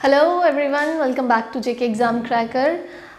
Hello everyone, welcome back to JK exam cracker.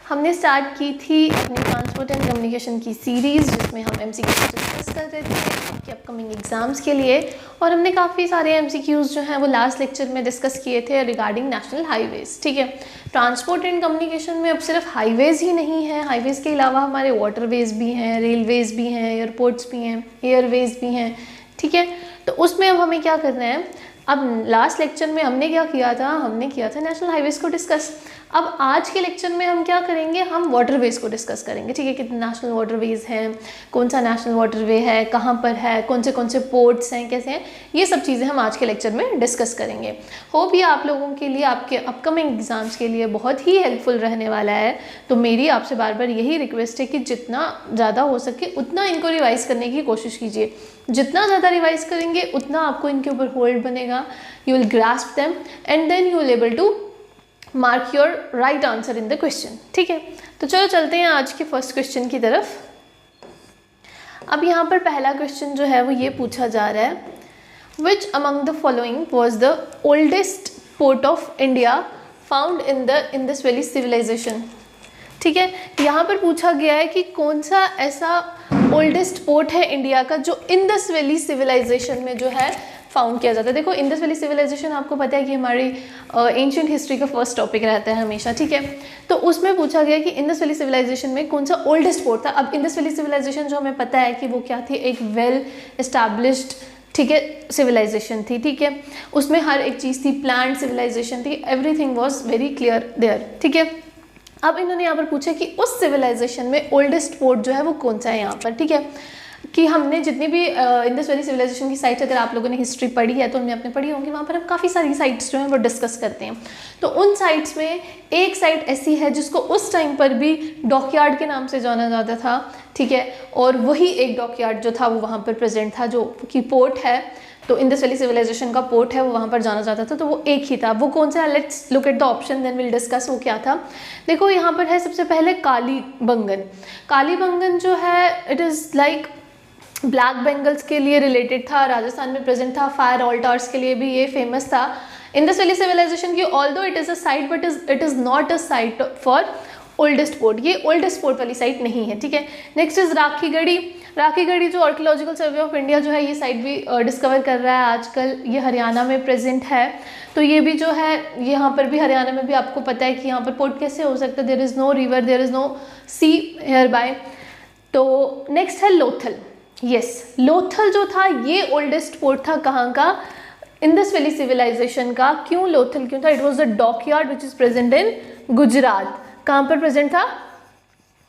हमने start की थी अपनी ट्रांसपोर्ट एंड कम्युनिकेशन की सीरीज़, जिसमें हम एमसीक्यूज़ डिस्कस कर रहे थे आपके अपकमिंग एग्ज़ाम्स के लिए। और हमने काफ़ी सारे एमसीक्यूज़ जो हैं वो लास्ट लेक्चर में डिस्कस किए थे रिगार्डिंग नेशनल हाईवेज़। ठीक है, ट्रांसपोर्ट एंड कम्युनिकेशन में अब सिर्फ हाईवेज़ ही नहीं है, हाईवेज़ के अलावा हमारे वाटरवेज़ भी हैं, रेलवेज़ भी हैं, एयरपोर्ट्स भी हैं, एयरवेज़ भी हैं। ठीक है, तो उसमें अब हमें क्या करना है, अब लास्ट लेक्चर में हमने क्या किया था, हमने किया था नेशनल हाईवेज़ को डिस्कस। अब आज के लेक्चर में हम क्या करेंगे, हम वाटरवेज़ को डिस्कस करेंगे। ठीक है, कितने नेशनल वाटरवेज़ हैं, कौन सा नेशनल वाटरवे है, कहाँ पर है, कौन से पोर्ट्स हैं, कैसे हैं, ये सब चीज़ें हम आज के लेक्चर में डिस्कस करेंगे। होप ये आप लोगों के लिए, आपके अपकमिंग एग्ज़ाम्स के लिए बहुत ही हेल्पफुल रहने वाला है। तो मेरी आपसे बार बार यही रिक्वेस्ट है कि जितना ज़्यादा हो सके उतना इनको रिवाइज़ करने की कोशिश कीजिए। जितना ज़्यादा रिवाइज करेंगे उतना आपको इनके ऊपर होल्ड बनेगा, you will grasp them and then you will able to mark your right answer in the question. ठीक है, तो चलो चलते हैं आज के फर्स्ट क्वेश्चन की तरफ। अब यहाँ पर पहला क्वेश्चन जो है वो ये पूछा जा रहा है, which among the following was the oldest port of India found in the Indus valley civilization. ठीक है, यहाँ पर पूछा गया है कि कौन सा ऐसा ओल्डेस्ट पोर्ट है इंडिया का जो इंडस वैली सिविलाइजेशन में जो है फाउंड किया जाता है। देखो, इंडस वैली सिविलाइजेशन आपको पता है कि हमारी एंशिएंट हिस्ट्री का फर्स्ट टॉपिक रहता है हमेशा। ठीक है, तो उसमें पूछा गया कि इंडस वैली सिविलाइजेशन में कौन सा ओल्डेस्ट पोर्ट था। अब इंडस वैली सिविलाइजेशन जो हमें पता है कि वो क्या थी, एक वेल एस्टैब्लिश्ड, ठीक है, सिविलाइजेशन थी। ठीक है, उसमें हर एक चीज़ थी, प्लान्ड सिविलाइजेशन थी, everything was very clear there. ठीक है, अब इन्होंने यहाँ पर पूछा कि उस सिविलाइजेशन में ओल्डेस्ट पोर्ट जो है वो कौन सा है यहाँ पर। ठीक है, कि हमने जितनी भी इंडस वैली सिविलाइजेशन की साइट्स, अगर आप लोगों ने हिस्ट्री पढ़ी है तो हमने अपने पढ़ी होंगी, वहाँ पर हम काफ़ी सारी साइट्स जो हैं वो डिस्कस करते हैं। तो उन साइट्स में एक साइट ऐसी है जिसको उस टाइम पर भी डॉकयार्ड के नाम से जाना जाता था। ठीक है, और वही एक डॉकयार्ड जो था वो वहाँ पर प्रेजेंट था, जो कि पोर्ट है, तो इंडस वैली सिविलाइजेशन का पोर्ट है वो वहाँ पर जाना जाता था। तो वो एक ही था, वो कौन सा, let's look at the option then will discuss वो क्या था। देखो, यहाँ पर है सबसे पहले कालीबंगन। कालीबंगन जो है it is like black bangles के लिए रिलेटेड था, राजस्थान में प्रेजेंट था, फायर ऑल्टार्स के लिए भी ये फेमस था। इंडस वैली सिविलाइजेशन की although it is a site but it is not a site for oldest port, ये ओल्डेस्ट पोर्ट वाली साइट नहीं है। ठीक है, नेक्स्ट इज राखीगढ़ी। राखीगढ़ी जो आर्कियोलॉजिकल सर्वे ऑफ इंडिया जो है ये साइट भी डिस्कवर कर रहा है आजकल, ये हरियाणा में प्रेजेंट है। तो ये भी जो है, यहाँ पर भी हरियाणा में भी आपको पता है कि यहाँ पर पोर्ट कैसे हो सकता है, there is no river, there is no sea here by. तो नेक्स्ट है लोथल। यस, लोथल जो था ये ओल्डेस्ट पोर्ट था, कहाँ का, इंडस वैली सिविलाइजेशन का। क्यों लोथल क्यों था, it was the dockyard which is present in Gujarat. कहाँ पर प्रेजेंट था,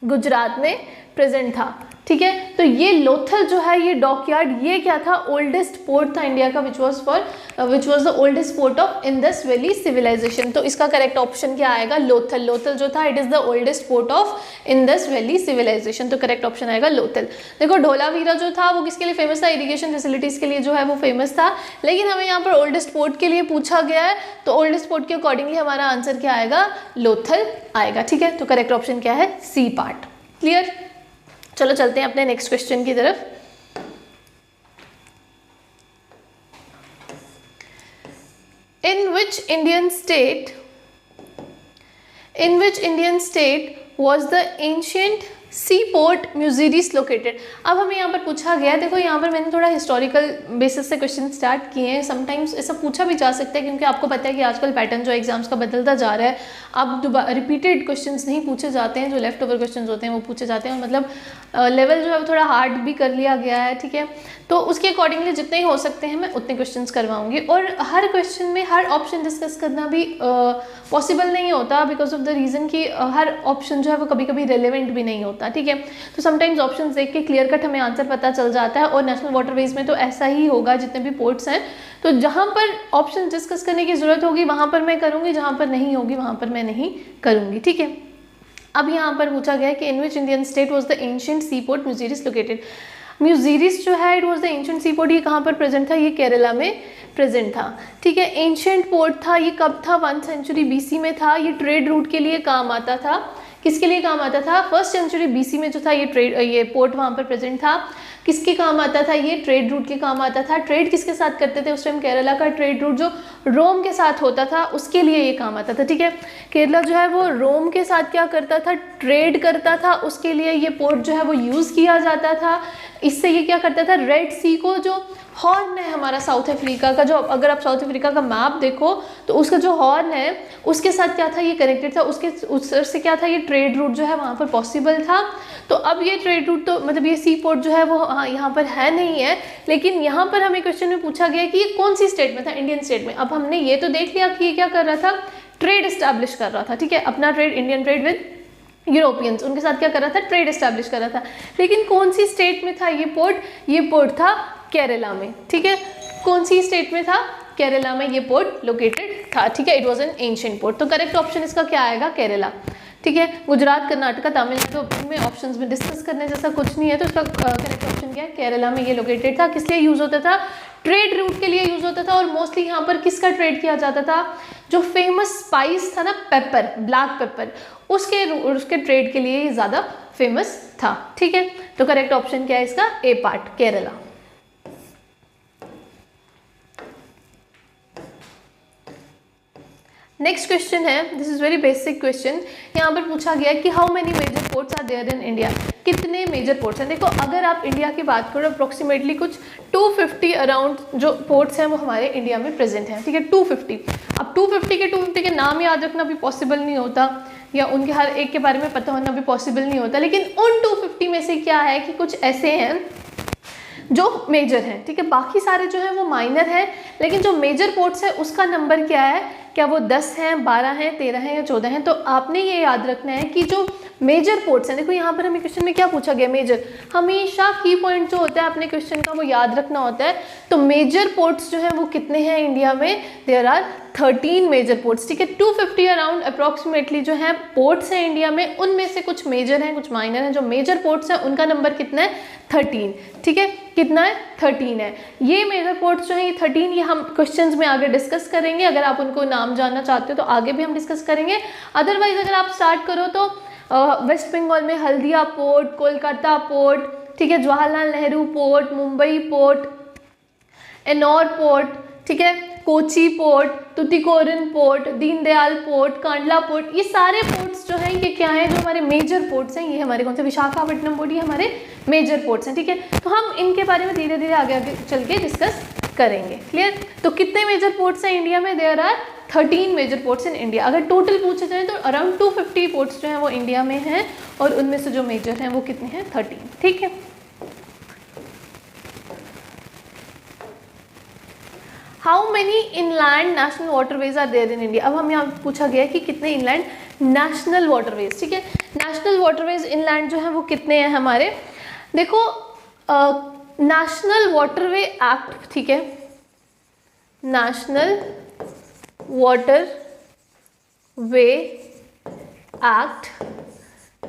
गुजरात में प्रेजेंट था। ठीक है, तो ये लोथल जो है, ये डॉकयार्ड, ये क्या था, ओल्डेस्ट पोर्ट था इंडिया का, which was the oldest port of Indus valley civilization. तो इसका करेक्ट ऑप्शन क्या आएगा, लोथल। लोथल जो था it is the oldest port of Indus valley civilization, तो करेक्ट ऑप्शन आएगा लोथल। देखो, ढोलावीरा जो था वो किसके लिए फेमस था, इरिगेशन फैसिलिटीज़ के लिए जो है वो फेमस था, लेकिन हमें यहाँ पर ओल्डेस्ट पोर्ट के लिए पूछा गया है, तो ओल्डेस्ट पोर्ट के अकॉर्डिंगली हमारा आंसर क्या आएगा, लोथल आएगा। ठीक है, तो करेक्ट ऑप्शन क्या है, सी पार्ट। क्लियर, चलो चलते हैं अपने नेक्स्ट क्वेश्चन की तरफ। In which Indian state was the ancient seaport Muziris located? अब हमें यहाँ पर पूछा गया है, देखो यहाँ पर मैंने थोड़ा हिस्टोरिकल बेसिस से क्वेश्चन स्टार्ट किए हैं। समटाइम्स ऐसा पूछा भी जा सकता है, क्योंकि आपको पता है कि आजकल पैटर्न जो एग्जाम्स का बदलता जा रहा है। अब दोबारा रिपीटेड क्वेश्चंस नहीं पूछे जाते हैं, जो लेफ्ट ओवर क्वेश्चंस होते हैं वो पूछे जाते हैं, मतलब लेवल जो है वो थोड़ा हार्ड भी कर लिया गया है। ठीक है, तो उसके अकॉर्डिंगली जितने ही हो सकते हैं मैं उतने क्वेश्चंस करवाऊंगी। और हर क्वेश्चन में हर ऑप्शन डिस्कस करना भी पॉसिबल नहीं होता, बिकॉज ऑफ द रीज़न कि हर ऑप्शन जो है वो कभी कभी रेलेवेंट भी नहीं होता। ठीक है, तो समटाइम्स ऑप्शंस देख के क्लियर कट हमें आंसर पता चल जाता है, और नेशनल वाटरवेज में तो ऐसा ही होगा, जितने भी पोर्ट्स हैं, तो जहाँ पर ऑप्शन डिस्कस करने की ज़रूरत होगी वहाँ पर मैं करूँगी, जहाँ पर नहीं होगी वहाँ पर मैं नहीं करूँगी। ठीक है, अब यहाँ पर पूछा गया है कि in which Indian state was the ancient sea port Muziris located. Muziris जो है it was the ancient sea port, ये कहाँ पर प्रेजेंट था, ये केरला में प्रेजेंट था। ठीक है, एंशिएंट पोर्ट था, ये कब था, 1 सेंचुरी BC में था। ये ट्रेड रूट के लिए काम आता था, किसके लिए काम आता था? फर्स्ट सेंचुरी BC में जो था ये पोर्ट वहाँ पर प्रेजेंट था। किसके काम आता था? ये ट्रेड रूट के काम आता था। ट्रेड किसके साथ करते थे उस टाइम? केरला का ट्रेड रूट जो रोम के साथ होता था उसके लिए ये काम आता था, ठीक है। केरला जो है वो रोम के साथ क्या करता था? ट्रेड करता था, उसके लिए ये पोर्ट जो है वो यूज़ किया जाता था। इससे ये क्या करता था? रेड सी को, जो हॉर्न है हमारा साउथ अफ्रीका का, जो अगर आप साउथ अफ्रीका का मैप देखो तो उसका जो हॉर्न है उसके साथ क्या था? ये कनेक्टेड था, उससे क्या था? ये ट्रेड रूट जो है वहाँ पर पॉसिबल था। तो अब ये ट्रेड रूट तो मतलब ये सी पोर्ट जो है वो यहाँ पर है नहीं है, लेकिन यहाँ पर हमें क्वेश्चन में पूछा गया कि ये कौन सी स्टेट में था? इंडियन स्टेट में। अब हमने ये तो देख लिया कि ये क्या कर रहा था? ट्रेड इस्टेब्लिश कर रहा था, ठीक है, अपना trade, Indian trade with Europeans, उनके साथ क्या कर रहा था? ट्रेड इस्टेब्लिश कर रहा था। लेकिन कौन सी स्टेट में था ये पोर्ट? ये पोर्ट था केरला में, ठीक है। कौन सी स्टेट में था? केरला में ये पोर्ट लोकेटेड था, ठीक है। It was an ancient port. तो करेक्ट ऑप्शन इसका क्या आएगा? केरला, ठीक है। गुजरात, कर्नाटका, तमिलनाडु में ऑप्शंस में डिस्कस करने जैसा कुछ नहीं है, तो इसका करेक्ट ऑप्शन क्या है? केरला में ये लोकेटेड था। किस लिए यूज होता था? ट्रेड रूट के लिए यूज होता था। और मोस्टली यहाँ पर किसका ट्रेड किया जाता था? जो फेमस स्पाइस था ना, पेपर, ब्लैक पेपर, उसके ट्रेड के लिए ज़्यादा फेमस था, ठीक है। तो करेक्ट ऑप्शन क्या है इसका? A part, Kerala. Next question है, this is very basic question. यहाँ पर पूछा गया कि how many major ports are there in India? कितने मेजर पोर्ट्स हैं? देखो, अगर आप इंडिया की बात करो, अप्रोक्सीमेटली कुछ 250 अराउंड जो पोर्ट्स हैं वो हमारे इंडिया में प्रेजेंट हैं, ठीक है, 250। अब 250 के नाम याद रखना भी पॉसिबल नहीं होता, या उनके हर एक के बारे में पता होना भी पॉसिबल नहीं होता, लेकिन उन 250 में से क्या है कि कुछ ऐसे हैं जो मेजर हैं, ठीक है। बाकी सारे जो हैं वो माइनर हैं, लेकिन जो मेजर पोर्ट्स है उसका नंबर क्या है? क्या वो 10 हैं, 12 हैं, 13 हैं या 14 हैं? तो आपने ये याद रखना है कि जो मेजर पोर्ट्स हैं, देखो यहाँ पर हमें क्वेश्चन में क्या पूछा गया? मेजर। हमेशा की पॉइंट जो होता है अपने क्वेश्चन का वो याद रखना होता है। तो मेजर पोर्ट्स जो हैं वो कितने हैं इंडिया में? देयर आर 13 मेजर पोर्ट्स, ठीक है। 250 अराउंड अप्रॉक्सीमेटली जो है पोर्ट्स हैं इंडिया में, उनमें से कुछ मेजर हैं, कुछ माइनर हैं। जो मेजर पोर्ट्स हैं उनका नंबर कितना है? 13, ठीक है। कितना है? 13 है। ये मेजर पोर्ट्स जो है ये 13, ये हम क्वेश्चंस में आगे डिस्कस करेंगे। अगर आप उनको नाम जानना चाहते हो तो आगे भी हम डिस्कस करेंगे। अदरवाइज अगर आप स्टार्ट करो तो वेस्ट बंगाल में हल्दिया पोर्ट, कोलकाता पोर्ट, ठीक है, Jawaharlal Nehru port, Mumbai port, Ennore port, ठीक है, Kochi port, Tuticorin port, Deendayal port, Kandla port, ये सारे पोर्ट्स जो हैं ये क्या हैं? जो हमारे मेजर पोर्ट्स हैं। ये हमारे कौन से? विशाखापट्टनम पोर्ट, ये हमारे मेजर पोर्ट्स हैं, ठीक है। तो हम इनके बारे में धीरे धीरे आगे आगे चल के डिस्कस करेंगे, क्लियर। तो कितने मेजर पोर्ट्स हैं इंडिया में? There are 13 major ports in India. अगर टोटल पूछे जाए तो अराउंड 250 पोर्ट्स जो हैं वो इंडिया में हैं, और उनमें से जो मेजर हैं वो कितने हैं? 13, ठीक है। How many inland national waterways are there in India? अब हम यहाँ पूछा गया कि कितने इनलैंड नेशनल वाटरवेज, ठीक है। नेशनल वाटरवेज इनलैंड जो है वो कितने हैं हमारे? देखो, नेशनल वाटरवे एक्ट, ठीक है, नेशनल वाटरवे एक्ट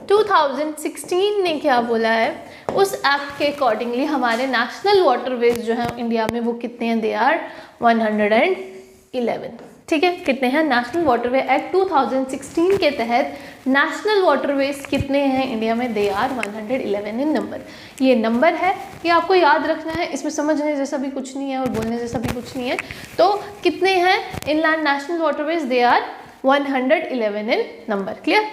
2016 ने क्या बोला है? उस एक्ट के अकॉर्डिंगली हमारे नेशनल वाटरवेज जो हैं इंडिया में वो कितने हैं? दे आर 111, ठीक है। कितने हैं? नेशनल वाटरवे एक्ट 2016 के तहत नेशनल वाटरवेज कितने हैं इंडिया में? They are 111 in number. ये नंबर है, ये आपको याद रखना है, इसमें समझने जैसा भी कुछ नहीं है और बोलने जैसा भी कुछ नहीं है। तो कितने हैं inland national waterways? They are 111 in number, clear.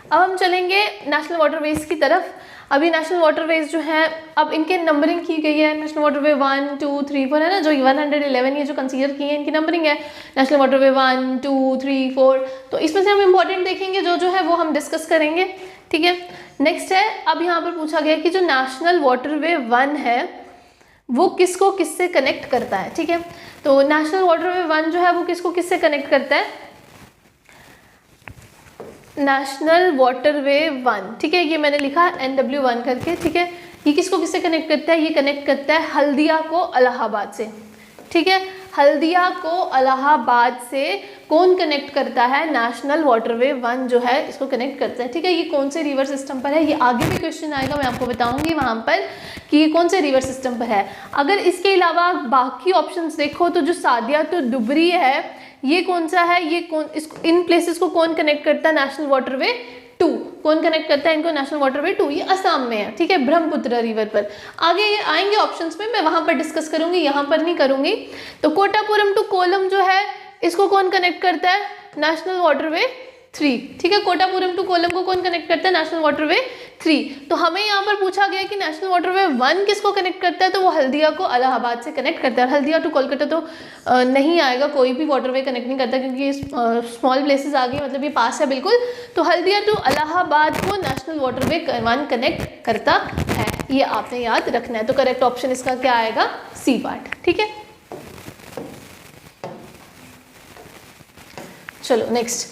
अब हम चलेंगे नेशनल वाटरवेज की तरफ। अभी नेशनल वाटरवेज जो हैं, अब इनके नंबरिंग की गई है। नेशनल वाटरवे 1, 2, 3, 4 है ना, जो 111 ये जो कंसीडर किए हैं इनकी नंबरिंग है। नेशनल वाटरवे 1, 2, 3, 4, तो इसमें से हम इंपॉर्टेंट देखेंगे, जो है वो हम डिस्कस करेंगे, ठीक है। नेक्स्ट है, अब यहाँ पर पूछा गया कि जो नेशनल वाटरवे 1 है वो किसको किससे कनेक्ट करता है, ठीक है। तो नेशनल वाटरवे 1 जो है वो किसको किससे कनेक्ट करता है? नेशनल वाटरवे 1, ठीक है, ये मैंने लिखा NW1 करके, ठीक है। ये किसको किससे कनेक्ट करता है? ये कनेक्ट करता है हल्दिया को इलाहाबाद से, ठीक है। हल्दिया को इलाहाबाद से कौन कनेक्ट करता है? नेशनल वाटरवे 1 जो है इसको कनेक्ट करता है, ठीक है। ये कौन से रिवर सिस्टम पर है? ये आगे भी क्वेश्चन आएगा, मैं आपको बताऊंगी वहाँ पर कि ये कौन से रिवर सिस्टम पर है। अगर इसके अलावा बाकी ऑप्शंस देखो तो जो सादिया तो डुबरी है ये कौन सा है, ये कौन, इसको इन प्लेसेस को कौन कनेक्ट करता है, नेशनल वाटरवे 2, कौन कनेक्ट करता है इनको, नेशनल वाटरवे 2, ये असम में है, ठीक है, ब्रह्मपुत्र रिवर पर। आगे ये आएंगे ऑप्शंस में, मैं वहां पर डिस्कस करूंगी, यहाँ पर नहीं करूंगी। तो कोटापुरम टू कोलम जो है इसको कौन कनेक्ट करता है, नेशनल वाटरवे 3, ठीक है, कोटापुरम टू कोलम को कौन कनेक्ट करता है, नेशनल वाटरवे 3। तो हमें यहाँ पर पूछा गया कि नेशनल वाटरवे 1 किसको कनेक्ट करता है, तो वो हल्दिया को इलाहाबाद से कनेक्ट करता है। हल्दिया टू कोलकाता तो नहीं आएगा, कोई भी वाटरवे कनेक्ट नहीं करता क्योंकि स्मॉल प्लेसेस आ गई, मतलब ये पास है बिल्कुल। तो हल्दिया टू इलाहाबाद को नेशनल वाटरवे 1 कनेक्ट करता है, ये आपने याद रखना है। तो करेक्ट ऑप्शन इसका क्या आएगा, सी पार्ट, ठीक है। चलो नेक्स्ट,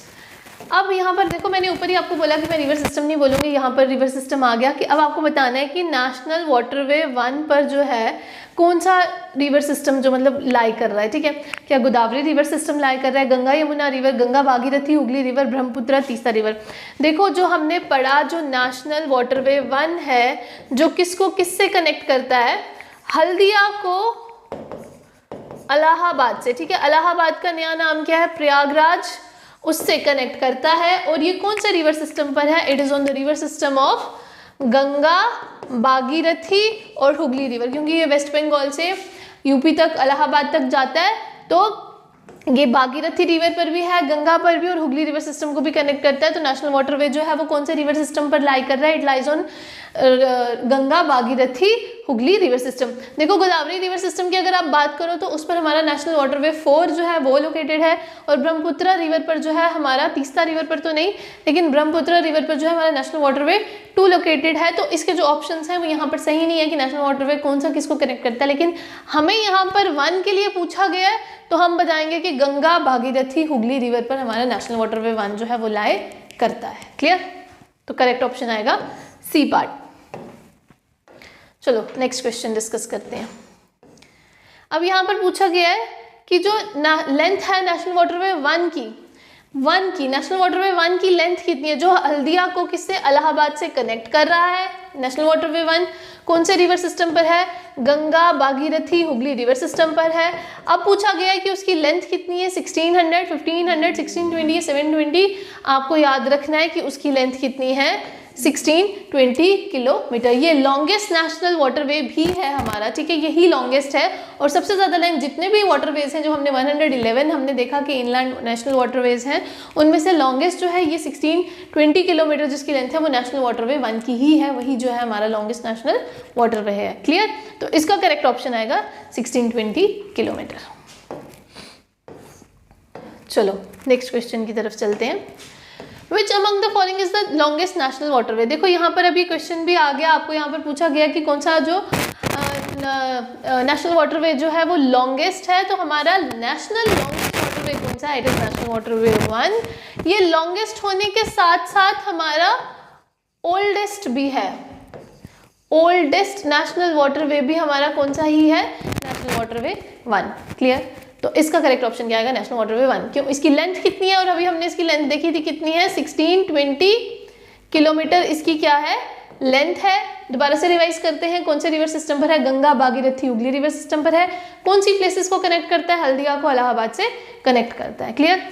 अब यहाँ पर देखो मैंने ऊपर ही आपको बोला कि मैं रिवर सिस्टम नहीं बोलूँगी, यहाँ पर रिवर सिस्टम आ गया कि अब आपको बताना है कि नेशनल वाटरवे 1 पर जो है कौन सा रिवर सिस्टम जो मतलब लाई कर रहा है, ठीक है। क्या गोदावरी रिवर सिस्टम लाई कर रहा है, Ganga Yamuna river, Ganga Bhagirathi Hooghly river, Brahmaputra Teesta river. देखो जो हमने पढ़ा, जो नेशनल वाटरवे 1 है जो किसको किससे कनेक्ट करता है, हल्दिया को इलाहाबाद से, ठीक है, इलाहाबाद का नया नाम क्या है, प्रयागराज, उससे कनेक्ट करता है। और ये कौन सा रिवर सिस्टम पर है, it is on the river system of Ganga, Bhagirathi और हुगली रिवर, क्योंकि ये वेस्ट बंगाल से यूपी तक, इलाहाबाद तक जाता है। तो ये भागीरथी रिवर पर भी है, गंगा पर भी, और हुगली रिवर सिस्टम को भी कनेक्ट करता है। तो नेशनल वाटरवे जो है वो कौन से रिवर सिस्टम पर लाई कर रहा है, it lies on Ganga, Bhagirathi, Hooghly river system. देखो गोदावरी रिवर सिस्टम की अगर आप बात करो तो उस पर हमारा नेशनल वाटरवे 4 जो है वो लोकेटेड है, और ब्रह्मपुत्र रिवर पर जो है हमारा, तीस्ता रिवर पर तो नहीं, लेकिन ब्रह्मपुत्र रिवर पर जो है हमारा नेशनल वाटरवे 2 लोकेटेड है। तो इसके जो ऑप्शंस हैं वो यहाँ पर सही नहीं है कि नेशनल वाटरवे कौन सा किसको कनेक्ट करता है, लेकिन हमें यहाँ पर 1 के लिए पूछा गया है तो हम बताएंगे कि गंगा, भागीरथी, हुगली रिवर पर हमारा नेशनल वाटरवे 1 जो है वो लाई करता है। क्लियर? तो करेक्ट ऑप्शन आएगा सी पार्ट। चलो नेक्स्ट क्वेश्चन डिस्कस करते हैं। अब यहाँ पर पूछा गया है कि जो लेंथ है नेशनल वाटरवे 1 की नेशनल वाटरवे 1 की लेंथ कितनी है, जो हल्दिया को किससे, इलाहाबाद से कनेक्ट कर रहा है। नेशनल वाटरवे 1 कौन से रिवर सिस्टम पर है, गंगा, भागीरथी, हुगली रिवर सिस्टम पर है। अब पूछा गया है कि उसकी लेंथ कितनी है, 1600, 1500, 1620, 720। आपको याद रखना है कि उसकी लेंथ कितनी है, 1620 किलोमीटर। ये लॉन्गेस्ट नेशनल वाटरवे भी है हमारा, ठीक है, यही लॉन्गेस्ट है। और सबसे ज़्यादा लेंथ जितने भी वाटरवेज हैं, जो हमने 111 हमने देखा कि इनलैंड नेशनल वाटरवेज हैं, उनमें से लॉन्गेस्ट जो है ये 1620 किलोमीटर जिसकी लेंथ है वो नेशनल वाटरवे 1 की ही है, वही जो है हमारा लॉन्गेस्ट नेशनल वाटरवे है। क्लियर? तो इसका करेक्ट ऑप्शन आएगा 1620 किलोमीटर। चलो नेक्स्ट क्वेश्चन की तरफ चलते हैं। Which among the following is the longest national waterway? देखो यहाँ पर अभी क्वेश्चन भी आ गया, आपको यहाँ पर पूछा गया कि कौन सा जो नेशनल वाटरवे जो है वो लॉन्गेस्ट है। तो हमारा नेशनल लॉन्गेस्ट वाटरवे कौन सा है, इट इज नेशनल वाटरवे 1। ये लॉन्गेस्ट होने के साथ साथ हमारा ओल्डेस्ट भी है, ओल्डेस्ट नेशनल वाटरवे भी हमारा कौन सा ही है, नेशनल वाटरवे 1। क्लियर? तो इसका करेक्ट ऑप्शन क्या आएगा, नेशनल वाटरवे 1। क्यों? इसकी लेंथ कितनी है, और अभी हमने इसकी लेंथ देखी थी कितनी है, 1620 किलोमीटर इसकी क्या है, लेंथ है। दोबारा से रिवाइज करते हैं, कौन से रिवर सिस्टम पर है, गंगा, भागीरथी, हुगली रिवर सिस्टम पर है। कौन सी प्लेसेस को कनेक्ट करता है, हल्दिया को इलाहाबाद से कनेक्ट करता है। क्लियर?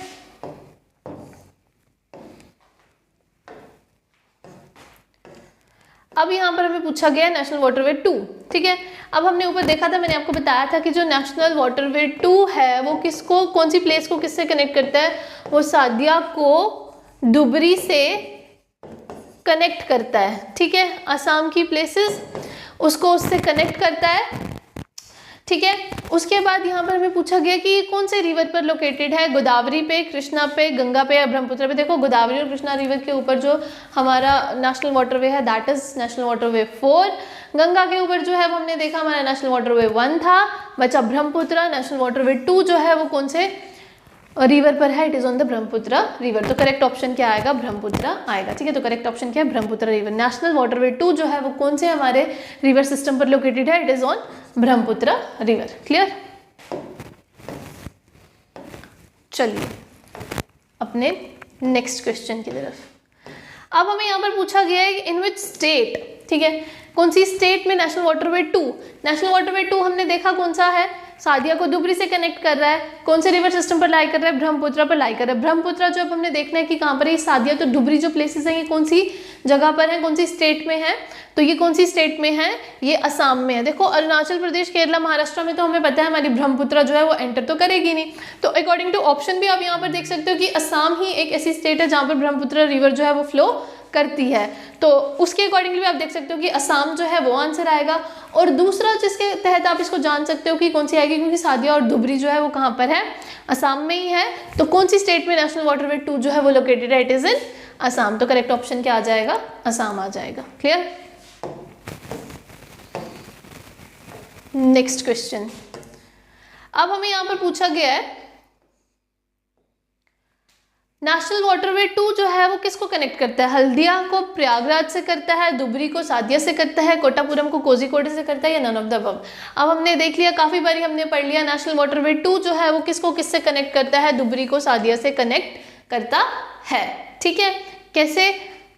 अब यहाँ पर हमें पूछा गया नेशनल वाटरवे 2, ठीक है। अब हमने ऊपर देखा था, मैंने आपको बताया था कि जो नेशनल वाटरवे 2 है वो किसको, कौन सी प्लेस को किससे कनेक्ट करता है, वो सादिया को धुबरी से कनेक्ट करता है, ठीक है। असम की प्लेसेस उसको उससे कनेक्ट करता है, ठीक है। उसके बाद यहाँ पर हमें पूछा गया कि कौन से रिवर पर लोकेटेड है, गोदावरी पे, कृष्णा पे, गंगा पे या ब्रह्मपुत्र पे। देखो गोदावरी और कृष्णा रिवर के ऊपर जो हमारा नेशनल वाटरवे है that is national waterway 4। Ganga के ऊपर जो है वो हमने देखा हमारा नेशनल वाटरवे 1 था, बचा ब्रह्मपुत्र। नेशनल वाटरवे 2 जो है वो कौन से रिवर पर है, it is on the Brahmaputra river. तो करेक्ट ऑप्शन क्या आएगा, ब्रह्मपुत्र आएगा, ठीक है। तो करेक्ट ऑप्शन क्या है, ब्रह्मपुत्र रिवर। नेशनल वाटरवे 2 जो है वो कौन से हमारे रिवर सिस्टम पर लोकेटेड है, it is on Brahmaputra river. Clear? चलिए अपने नेक्स्ट क्वेश्चन की तरफ। अब हमें यहाँ पर पूछा गया है इन विच स्टेट, ठीक है, कौन सी स्टेट में नेशनल वाटरवे 2, नेशनल वाटरवे 2 हमने देखा कौन सा है, सादिया को धुबरी से कनेक्ट कर रहा है, कौन से रिवर सिस्टम पर लाई कर रहा है, ब्रह्मपुत्र पर लाई कर रहा है। ब्रह्मपुत्र जो अब हमने देखना है कि कहाँ पर है, सादिया तो धुबरी जो प्लेसेस हैं ये कौन सी जगह पर है, कौन सी स्टेट में है, तो ये कौन सी स्टेट में है, ये असम में है। देखो अरुणाचल प्रदेश, केरला, महाराष्ट्र में तो हमें पता है हमारी ब्रह्मपुत्र जो है वो एंटर तो करेगी नहीं, तो अकॉर्डिंग टू ऑप्शन भी आप यहाँ पर देख सकते हो कि असम ही एक ऐसी स्टेट है जहाँ पर ब्रह्मपुत्र रिवर जो है वो फ्लो करती है, तो उसके अकॉर्डिंगली आप देख सकते हो कि असम जो है वो आंसर आएगा। और दूसरा जिसके तहत आप इसको जान सकते हो कि कौन सी आएगी, क्योंकि सादिया और धुबरी जो है वो कहाँ पर है, असम में ही है, तो कौन सी स्टेट में नेशनल वाटरवे 2 जो है वो लोकेटेड है, इट इज इन असम। तो करेक्ट ऑप्शन क्या आ जाएगा, असम आ जाएगा। क्लियर। नेक्स्ट क्वेश्चन, अब हमें यहाँ पर पूछा गया है नेशनल वाटरवे 2 जो है वो किसको कनेक्ट करता है, हल्दिया को प्रयागराज से करता है, धुबरी को सादिया से करता है, कोटापुरम को कोझिकोड से करता है, या नन ऑफ द अबव। अब हमने देख लिया, काफी बारी हमने पढ़ लिया, नेशनल वाटरवे 2 जो है वो किसको किससे कनेक्ट करता है, धुबरी को सादिया से कनेक्ट करता है। ठीक है, कैसे,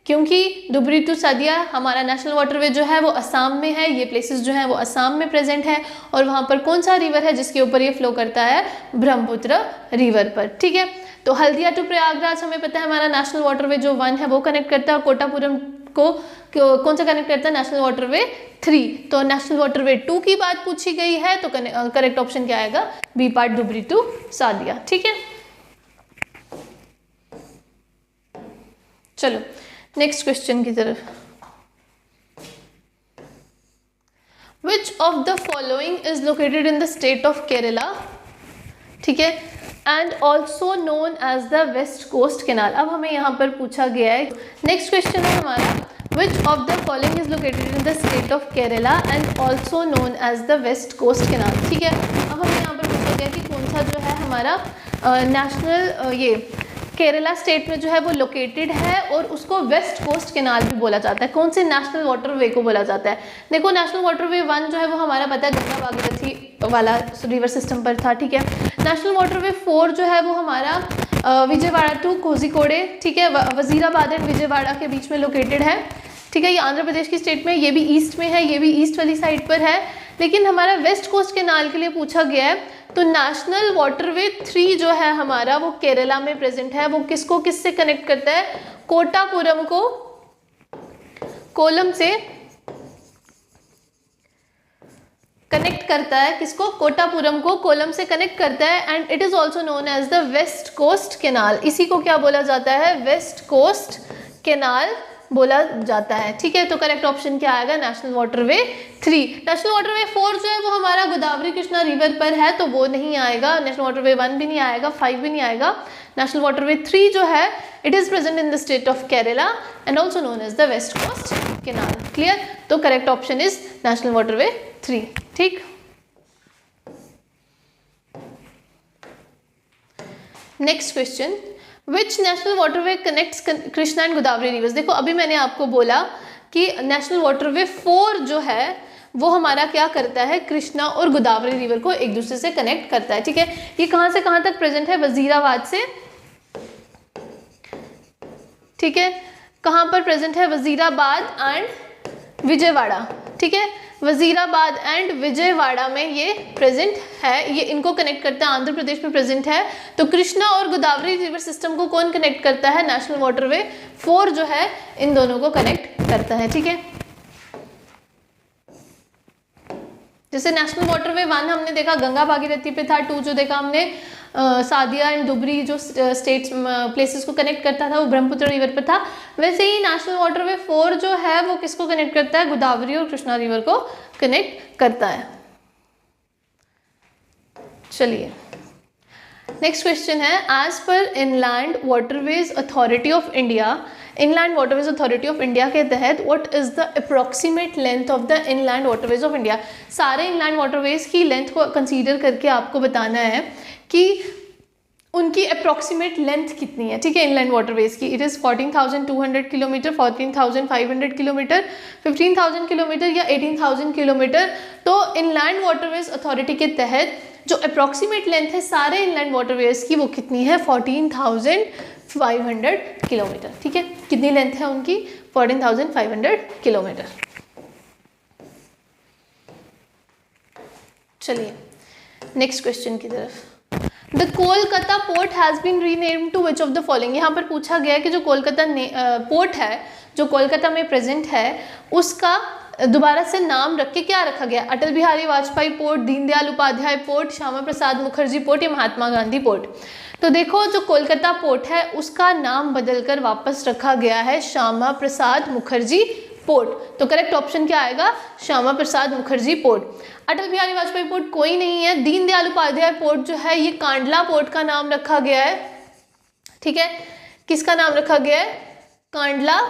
क्योंकि धुबरी टू सादिया हमारा नेशनल वाटरवे जो है वो असम में है, ये प्लेसेस जो है वो असम में प्रेजेंट है, और वहाँ पर कौन सा रिवर है जिसके ऊपर ये फ्लो करता है, ब्रह्मपुत्र रिवर पर। ठीक है, तो हल्दिया टू प्रयागराज हमें पता है हमारा नेशनल वाटरवे जो 1 है वो कनेक्ट करता है, और कोटापुरम को कौन सा कनेक्ट करता है, नेशनल वाटरवे 3। तो नेशनल वाटरवे 2 की बात पूछी गई है, तो करेक्ट ऑप्शन क्या आएगा, B part, Dhubri to Sadiya. ठीक है, चलो नेक्स्ट क्वेश्चन की तरफ। Which of the following is located in the state of Kerala, ठीक है, and also known as the west coast canal. अब हमें यहाँ पर पूछा गया है, नेक्स्ट क्वेश्चन है हमारा, which of the following is located in the state of Kerala and also known as the west coast canal. ठीक है, अब हमें यहाँ पर पूछा गया कि कौन सा जो है हमारा नेशनल ये केरला स्टेट में जो है वो लोकेटेड है, और उसको वेस्ट कोस्ट कैनाल भी बोला जाता है। कौन से नेशनल वाटरवे को बोला जाता है, देखो नेशनल वाटरवे 1 जो है वो हमारा पता है गंगा भागीरथी वाला रिवर सिस्टम पर था। ठीक है, नेशनल वाटरवे 4 जो है वो हमारा विजयवाड़ा टू कोझिकोडे, ठीक है, वजीराबाद एंड विजयवाड़ा के बीच में लोकेटेड है। ठीक है, ये आंध्र प्रदेश की स्टेट में, ये भी ईस्ट में है, ये भी ईस्ट वाली साइड पर है। लेकिन हमारा वेस्ट कोस्ट कैनाल के लिए पूछा गया है, तो नेशनल वाटरवे 3 जो है हमारा वो केरला में प्रेजेंट है, वो किसको किससे कनेक्ट करता है, कोटापुरम को कोलम से कनेक्ट करता है, किसको, कोटापुरम को कोलम से कनेक्ट करता है, and it is also known as the west coast canal. इसी को क्या बोला जाता है, वेस्ट कोस्ट कैनाल बोला जाता है। ठीक है, तो करेक्ट ऑप्शन क्या आएगा, नेशनल वाटरवे 3। नेशनल वाटरवे 4 जो है वो हमारा गोदावरी कृष्णा रिवर पर है, तो वो नहीं आएगा, नेशनल वाटरवे 1 भी नहीं आएगा, 5 भी नहीं आएगा। नेशनल वाटरवे 3 जो है it is present in the state of Kerala and also known as the west coast canal. Clear, तो correct option is national waterway 3। ठीक, next question, which national waterway connects Krishna and Godavari rivers. देखो अभी मैंने आपको बोला कि नेशनल वाटरवे 4 जो है वो हमारा क्या करता है, कृष्णा और गोदावरी रिवर को एक दूसरे से कनेक्ट करता है। ठीक है, ये कहाँ से कहाँ तक प्रेजेंट है, वजीराबाद से, ठीक है, कहाँ पर प्रेजेंट है, वजीराबाद एंड विजयवाड़ा। ठीक है, वजीराबाद एंड विजयवाड़ा में ये प्रेजेंट है, ये इनको कनेक्ट करता है, आंध्र प्रदेश में प्रेजेंट है। तो कृष्णा और गोदावरी रिवर सिस्टम को कौन कनेक्ट करता है, नेशनल वाटरवे 4 जो है इन दोनों को कनेक्ट करता है। ठीक है, जैसे नेशनल वाटरवे 1 हमने देखा गंगा भागीरथी पे था, 2 जो देखा हमने सादिया एंड धुबरी जो स्टेट्स प्लेसेस को कनेक्ट करता था वो ब्रह्मपुत्र रिवर पर था, वैसे ही नेशनल वाटरवे 4 जो है वो किसको कनेक्ट करता है, गोदावरी और कृष्णा रिवर को कनेक्ट करता है। चलिए नेक्स्ट क्वेश्चन है, as per inland waterways authority of India, inland waterways authority of India के तहत what is the approximate length of the inland waterways of India. सारे इनलैंड वाटरवेज की लेंथ को कंसीडर करके आपको बताना है कि उनकी अप्रॉक्सीमेट लेंथ कितनी है। ठीक है, इनलैंड वाटरवेज की it is 14,200 kilometre, 14,500 kilometre, 15,000 kilometre या 18,000 किलोमीटर। तो इनलैंड वाटरवेज अथॉरिटी के तहत जो अप्रॉक्सीमेट लेंथ है सारे इनलैंड वाटरवेज की वो कितनी है, 14,500 किलोमीटर। ठीक है, कितनी लेंथ है उनकी, 14,500 किलोमीटर। चलिए नेक्स्ट क्वेश्चन की तरफ। The Kolkata port has been renamed to which of the following. यहाँ पर पूछा गया है कि जो कोलकाता पोर्ट है जो कोलकाता में प्रेजेंट है उसका दोबारा से नाम रख के क्या रखा गया? Atal Bihari Vajpayee port, Deendayal Upadhyay port, Shyama Prasad Mukherjee port या महात्मा गांधी पोर्ट। तो देखो जो कोलकाता पोर्ट है उसका नाम बदलकर वापस रखा गया है श्यामा प्रसाद मुखर्जी पोर्ट। तो करेक्ट ऑप्शन क्या आएगा? श्यामा प्रसाद मुखर्जी पोर्ट। अटल बिहारी वाजपेयी पोर्ट कोई नहीं है। दीनदयाल उपाध्याय पोर्ट जो है ये कांडला पोर्ट का नाम रखा गया है। ठीक है, किसका नाम रखा गया है? कांडला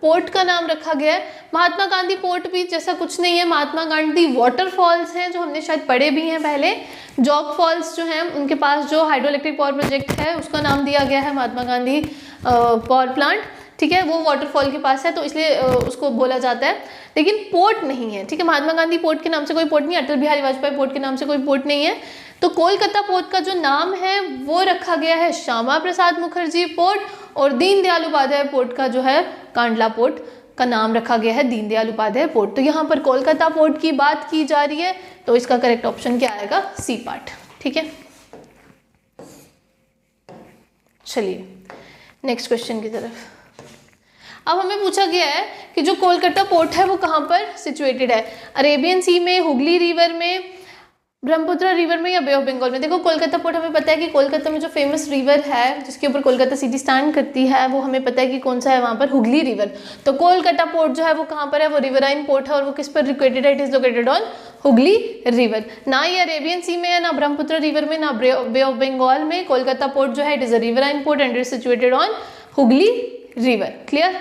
पोर्ट का नाम रखा गया है। महात्मा गांधी पोर्ट भी जैसा कुछ नहीं है। महात्मा गांधी वाटरफॉल्स हैं जो हमने शायद पढ़े भी हैं पहले। जॉग फॉल्स जो हैं उनके पास जो हाइड्रो इलेक्ट्रिक पावर प्रोजेक्ट है उसका नाम दिया गया है महात्मा गांधी पावर प्लांट। ठीक है, वो वाटरफॉल के पास है तो इसलिए उसको बोला जाता है, लेकिन पोर्ट नहीं है। ठीक है, महात्मा गांधी पोर्ट के नाम से कोई पोर्ट नहीं है, अटल बिहारी वाजपेयी पोर्ट के नाम से कोई पोर्ट नहीं है। तो कोलकाता पोर्ट का जो नाम है वो रखा गया है श्यामा प्रसाद मुखर्जी पोर्ट, और दीनदयाल उपाध्याय पोर्ट का जो है कांडला पोर्ट का नाम रखा गया है दीनदयाल उपाध्याय पोर्ट। तो यहाँ पर कोलकाता पोर्ट की बात की जा रही है तो इसका करेक्ट ऑप्शन क्या आएगा? C part. ठीक है, चलिए नेक्स्ट क्वेश्चन की तरफ। अब हमें पूछा गया है कि जो कोलकाता पोर्ट है वो कहाँ पर सिचुएटेड है? अरेबियन सी में, हुगली रिवर में, ब्रह्मपुत्र रिवर में या बे ऑफ बंगाल में? देखो कोलकाता पोर्ट हमें पता है कि कोलकाता में जो फेमस रिवर है जिसके ऊपर कोलकाता सिटी स्टैंड करती है वो हमें पता है कि कौन सा है वहाँ पर? हुगली रिवर। तो कोलकाता पोर्ट जो है वो कहाँ पर है? वो रिवराइन पोर्ट है और वो किस पर लोकेटेड है? It is located on Hooghly river. ना ये अरेबियन सी में है, ना ब्रह्मपुत्र रिवर में, ना बे ऑफ बंगाल में। कोलकाता पोर्ट जो है it is a riverine port and it is situated on Hooghly river. Clear?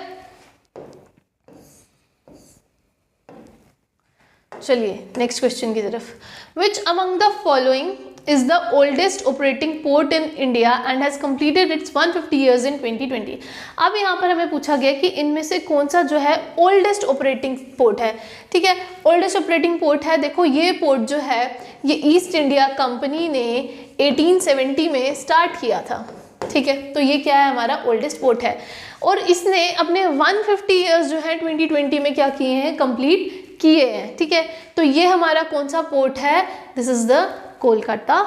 चलिए नेक्स्ट क्वेश्चन की तरफ। विच among the following is the oldest operating port in India and has completed its 150 years in 2020। अब यहाँ पर हमें पूछा गया कि इनमें से कौन सा जो है ओल्डेस्ट ऑपरेटिंग पोर्ट है। ठीक है, ओल्डेस्ट ऑपरेटिंग पोर्ट है। देखो ये पोर्ट जो है ये ईस्ट इंडिया कंपनी ने 1870 में स्टार्ट किया था। ठीक है, तो ये क्या है? हमारा ओल्डेस्ट पोर्ट है और इसने अपने 150 ईयर्स जो है 2020 में क्या किए हैं? कंप्लीट किए हैं। ठीक है, तो ये हमारा कौन सा पोर्ट है? This is the Kolkata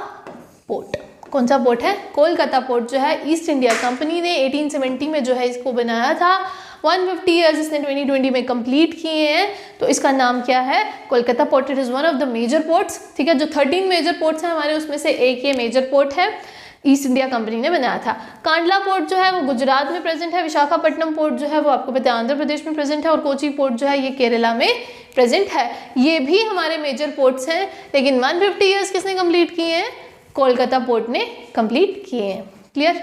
port. कौन सा पोर्ट है? कोलकाता पोर्ट जो है ईस्ट इंडिया कंपनी ने 1870 में जो है इसको बनाया था। 150 ईयर्स इसने 2020 में कंप्लीट किए हैं, तो इसका नाम क्या है? Kolkata port. It is one of the major ports. ठीक है, जो 13 मेजर पोर्ट्स हैं हमारे उसमें से एक ये मेजर पोर्ट है, ईस्ट इंडिया कंपनी ने बनाया था। कांडला पोर्ट जो है वो गुजरात में प्रेजेंट है। विशाखापट्टनम पोर्ट जो है वो आपको पता है आंध्र प्रदेश में प्रेजेंट है। और कोची पोर्ट जो है ये केरला में प्रेजेंट है। ये भी हमारे मेजर पोर्ट्स हैं, लेकिन 150 ईयर्स किसने कंप्लीट किए हैं? कोलकाता पोर्ट ने कंप्लीट किए हैं। Clear?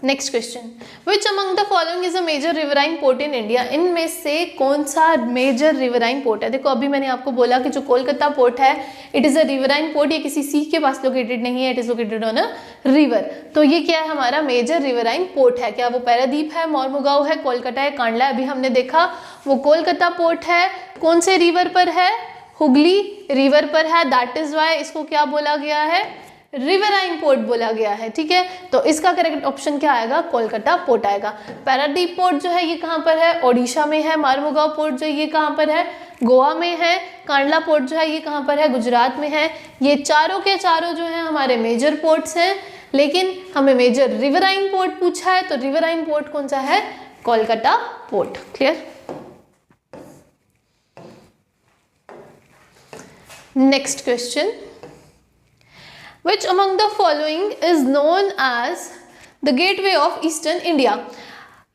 Next question. Which among the following is a major riverine port in India? इनमें से कौन सा मेजर रिवराइन पोर्ट है? देखो अभी मैंने आपको बोला कि जो कोलकाता पोर्ट है it is a riverine port. ये किसी सी के पास लोकेटेड नहीं है, it is located on a river. तो ये क्या है? हमारा मेजर रिवराइन पोर्ट है। क्या वो पैरादीप है, मोरमुगांव है, कोलकाता है, कांडला है? अभी हमने देखा वो कोलकाता पोर्ट है। कौन से रिवर पर है? हुगली रिवर पर है। दैट इज वाई इसको क्या बोला गया है? रिवराइन पोर्ट बोला गया है। ठीक है, तो इसका करेक्ट ऑप्शन क्या आएगा? कोलकाता पोर्ट आएगा। पैरादीप पोर्ट जो है ये कहाँ पर है? ओडिशा में है। मारमुगांव पोर्ट जो ये कहाँ पर है? गोवा में है। कांडला पोर्ट जो है ये कहाँ पर है? गुजरात में है। ये चारों के चारों जो है हमारे मेजर पोर्ट्स हैं, लेकिन हमें मेजर रिवराइन पोर्ट पूछा है, तो रिवराइन पोर्ट कौन सा है? Kolkata port. Clear? Next question. Which among the following is known as the gateway of Eastern India?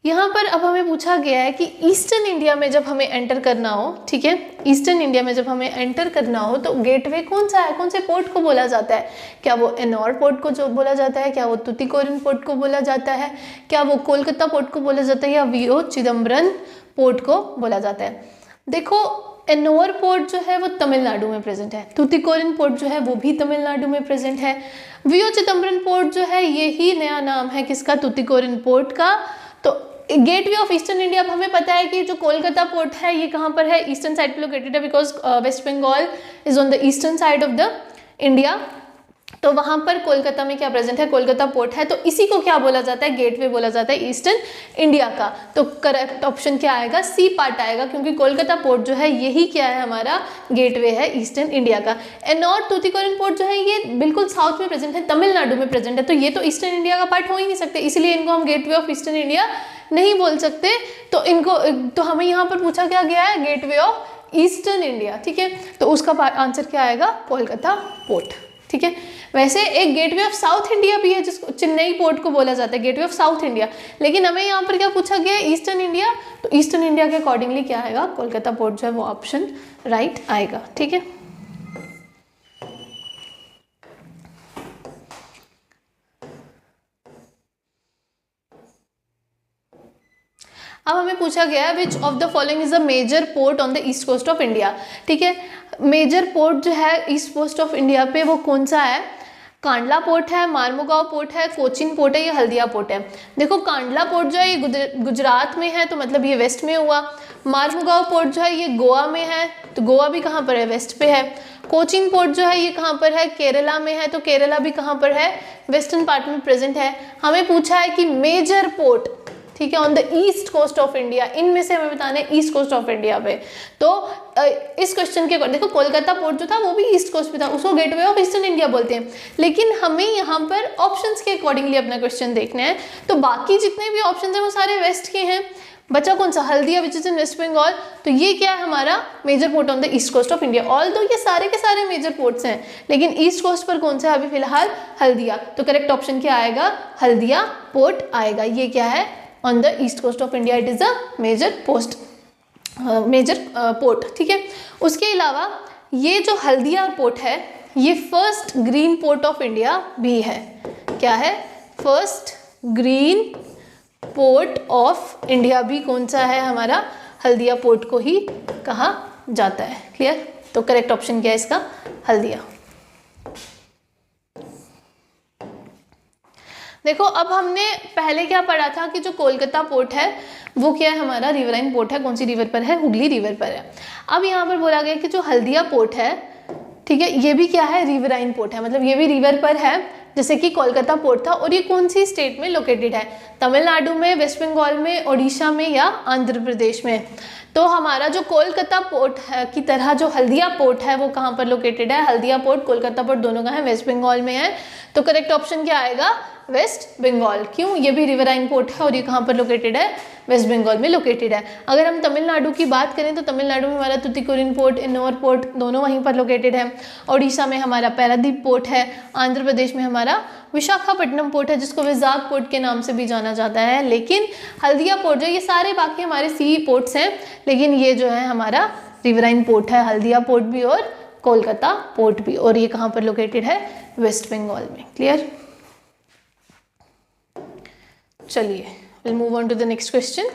यहाँ पर अब हमें पूछा गया है कि ईस्टर्न इंडिया में जब हमें एंटर करना हो, ठीक है, ईस्टर्न इंडिया में जब हमें एंटर करना हो तो गेटवे कौन सा है? कौन से पोर्ट को बोला जाता है? क्या वो एनोर पोर्ट को जो बोला जाता है? क्या वो तुतिकोरिन पोर्ट को बोला जाता है? क्या वो कोलकाता पोर्ट को बोला जाता है? या वीओ चिदम्बरम पोर्ट को बोला जाता है? देखो एनोर पोर्ट जो है वो तमिलनाडु में प्रेजेंट है। तुतिकोरिन पोर्ट जो है वो भी तमिलनाडु में प्रेजेंट है। वीओ चिदम्बरम पोर्ट जो है ये ही नया नाम है किसका? तुतिकोरिन पोर्ट का। तो गेटवे ऑफ ईस्टर्न इंडिया, अब हमें पता है कि जो कोलकाता पोर्ट है ये कहाँ पर है? ईस्टर्न साइड पे लोकेटेड है, because West Bengal is on the eastern side of the India. तो वहाँ पर कोलकाता में क्या प्रेजेंट है, कोलकाता पोर्ट है, तो इसी को क्या बोला जाता है, गेटवे बोला जाता है ईस्टर्न इंडिया का। तो करेक्ट ऑप्शन क्या आएगा, सी पार्ट आएगा, क्योंकि कोलकाता पोर्ट जो है यही क्या है, हमारा गेटवे है ईस्टर्न इंडिया का। एनोर तूतीकोरिन पोर्ट जो है ये बिल्कुल साउथ में प्रेजेंट है, तमिलनाडु में प्रेजेंट है, तो ये तो ईस्टर्न इंडिया का पार्ट हो ही नहीं सकते, इसलिए इनको हम गेटवे ऑफ ईस्टर्न इंडिया नहीं बोल सकते। तो इनको तो हमें यहाँ पर पूछा क्या गया है, गेटवे ऑफ ईस्टर्न इंडिया, ठीक है, तो उसका आंसर क्या आएगा, कोलकाता पोर्ट, ठीक है। वैसे एक गेटवे ऑफ साउथ इंडिया भी है जिसको चेन्नई पोर्ट को बोला जाता है, गेटवे ऑफ साउथ इंडिया, लेकिन हमें यहाँ पर क्या पूछा गया है, ईस्टर्न इंडिया, तो ईस्टर्न इंडिया के अकॉर्डिंगली क्या आएगा, कोलकाता पोर्ट जो है वो ऑप्शन राइट आएगा, ठीक है। अब हमें पूछा गया है which of the following is a major port on the east coast of India, ठीक है। मेजर पोर्ट जो है ईस्ट कोस्ट ऑफ इंडिया पे वो कौन सा है, कांडला पोर्ट है, मार्मुगांव पोर्ट है, कोचीन पोर्ट है, या हल्दिया पोर्ट है। देखो कांडला पोर्ट जो है ये गुजरात में है, तो मतलब ये वेस्ट में हुआ। मार्मुगांव पोर्ट जो है ये गोवा में है, तो गोवा भी कहाँ पर है, वेस्ट पे है। कोचीन पोर्ट जो है ये कहाँ पर है, केरला में है, तो केरला भी कहाँ पर है, वेस्टर्न पार्ट में प्रेजेंट है। हमें पूछा है कि मेजर पोर्ट, ठीक है, on the east coast of India, इनमें से हमें बताना है ईस्ट कोस्ट ऑफ इंडिया पे। तो इस क्वेश्चन के देखो कोलकाता पोर्ट जो था वो भी ईस्ट कोस्ट पे था, उसको गेटवे ऑफ ईस्टर्न इंडिया बोलते हैं, लेकिन हमें यहाँ पर ऑप्शंस के अकॉर्डिंगली अपना क्वेश्चन देखना है। तो बाकी जितने भी ऑप्शंस हैं वो सारे वेस्ट के हैं, बचा कौन सा, Haldia which is in West Bengal, तो ये क्या है हमारा major port on the east coast of India. All दो ये सारे के सारे मेजर पोर्ट्स हैं, लेकिन ईस्ट कोस्ट पर कौन सा है अभी फिलहाल, हल्दिया। तो करेक्ट ऑप्शन क्या आएगा, हल्दिया पोर्ट आएगा। ये क्या है, on the east coast of India, it is a major port, ठीक है। उसके अलावा ये जो हल्दिया पोर्ट है ये first green port of India भी है। क्या है, first green port of India भी कौन सा है, हमारा हल्दिया पोर्ट को ही कहा जाता है। क्लियर, तो करेक्ट ऑप्शन क्या है इसका, हल्दिया। देखो अब हमने पहले क्या पढ़ा था कि जो कोलकाता पोर्ट है वो क्या है, हमारा रिवराइन पोर्ट है, कौन सी रिवर पर है, हुगली रिवर पर है। अब यहाँ पर बोला गया कि जो हल्दिया पोर्ट है, ठीक है, ये भी क्या है, रिवराइन पोर्ट है, मतलब ये भी रिवर पर है जैसे कि कोलकाता पोर्ट था। और ये कौन सी स्टेट में लोकेटेड है, तमिलनाडु में, वेस्ट बंगाल में, ओडिशा में, या आंध्र प्रदेश में। तो हमारा जो कोलकाता पोर्ट है की तरह जो हल्दिया पोर्ट है वो कहाँ पर लोकेटेड है, हल्दिया पोर्ट, कोलकाता पोर्ट दोनों का है, वेस्ट बंगाल में है। तो करेक्ट ऑप्शन क्या आएगा, वेस्ट बंगाल। क्यों, ये भी रिवराइन पोर्ट है और ये कहाँ पर लोकेटेड है, वेस्ट बंगाल में लोकेटेड है। अगर हम तमिलनाडु की बात करें तो तमिलनाडु में हमारा तूतीकोरिन पोर्ट, एन्नोर पोर्ट दोनों वहीं पर लोकेटेड है। ओडिशा में हमारा पैरादीप पोर्ट है, आंध्र प्रदेश में हमारा विशाखापट्टनम पोर्ट है जिसको विजाग पोर्ट के नाम से भी जाना जाता है। लेकिन हल्दिया पोर्ट जो ये सारे बाकी हमारे सी पोर्ट्स हैं, लेकिन ये जो है हमारा रिवराइन पोर्ट है, हल्दिया पोर्ट भी और कोलकाता पोर्ट भी, और ये कहाँ पर लोकेटेड है, वेस्ट बंगाल में। क्लियर, चलिए we'll move on to the next question.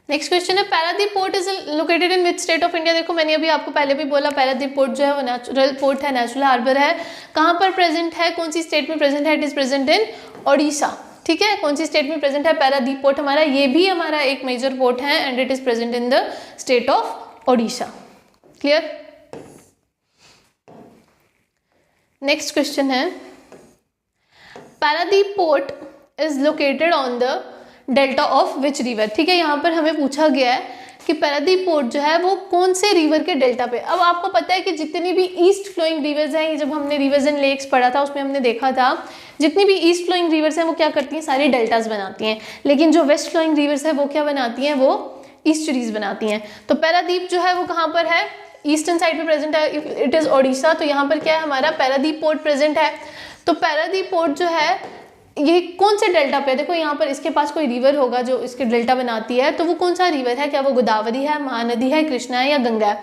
Next question है, Paradip port is located in which state of India. देखो मैंने अभी आपको पहले भी बोला पैरादीप पोर्ट जो है वो नेचुरल पोर्ट है, नेचुरल हार्बर है। कहाँ पर प्रेजेंट है, कौन सी स्टेट में प्रेजेंट है, इट इज प्रेजेंट इन ओडिशा। ठीक है, कौन सी स्टेट में प्रेजेंट है, पैरादीप पोर्ट हमारा, ये भी हमारा एक मेजर पोर्ट है and it is present in the state of Odisha. Clear, next question है, Paradip port is located on the delta of which river. ठीक है, यहाँ पर हमें पूछा गया है कि पैरादीप पोर्ट जो है वो कौन से रिवर के डेल्टा पे। अब आपको पता है कि जितनी भी ईस्ट फ्लोइंग रिवर्स हैं, ये जब हमने रिवर्स एंड लेक्स पढ़ा था उसमें हमने देखा था जितनी भी ईस्ट फ्लोइंग रिवर्स हैं वो क्या करती हैं, सारी डेल्टास बनाती हैं। लेकिन जो वेस्ट फ्लोइंग रिवर्स है वो क्या बनाती हैं, वो ईस्टरीज बनाती हैं। तो पैरादीप जो है वो कहाँ पर है, ईस्टर्न साइड पे प्रेजेंट है, इट इज ओडिशा। तो यहाँ पर क्या है, हमारा पैरादीप पोर्ट प्रेजेंट है। तो पैरादीप पोर्ट जो है ये कौन से डेल्टा पे है, देखो यहाँ पर इसके पास कोई रिवर होगा जो इसके डेल्टा बनाती है, तो वो कौन सा रिवर है, क्या वो गोदावरी है, महानदी है, कृष्णा है या गंगा है।